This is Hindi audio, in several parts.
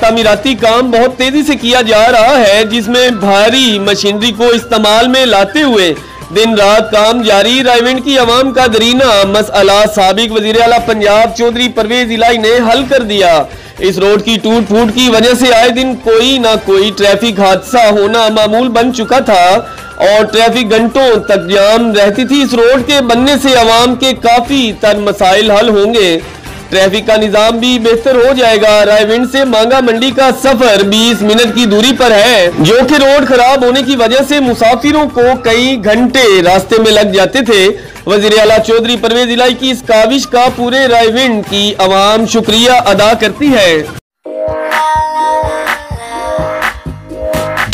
तामीराती काम बहुत तेजी से किया जा रहा है, जिसमें भारी मशीनरी को इस्तेमाल में लाते हुए दिन रात काम जारी। रायविंड की आवाम का दरीना मसला साबिक वजीर आला पंजाब चौधरी परवेज इलाही ने हल कर दिया। इस रोड की टूट फूट की वजह से आए दिन कोई ना कोई ट्रैफिक हादसा होना मामूल बन चुका था और ट्रैफिक घंटों तक जाम रहती थी। इस रोड के बनने से आवाम के काफी तर मसाइल हल होंगे, ट्रैफिक का निजाम भी बेहतर हो जाएगा। रायविंड से मांगा मंडी का सफर 20 मिनट की दूरी पर है, जो कि रोड खराब होने की वजह से मुसाफिरों को कई घंटे रास्ते में लग जाते थे। वजीर आला चौधरी परवेज इलाही की इस काविश का पूरे रायविंड की आवाम शुक्रिया अदा करती है।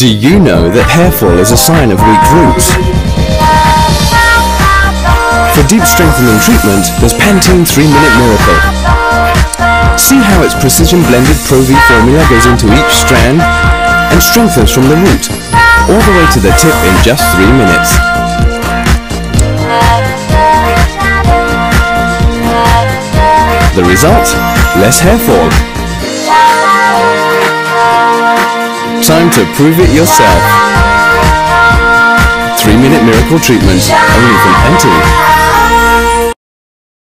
Do you know that hair fall is a sign of weak roots? For deep strengthening treatment, there's Pantene 3-Minute Miracle. See how its precision blended Pro-V formula goes into each strand and strengthens from the root all the way to the tip in just 3 minutes. The result? Less hair fall. Time to prove it yourself. 3-Minute Miracle Treatment, only from Pantene.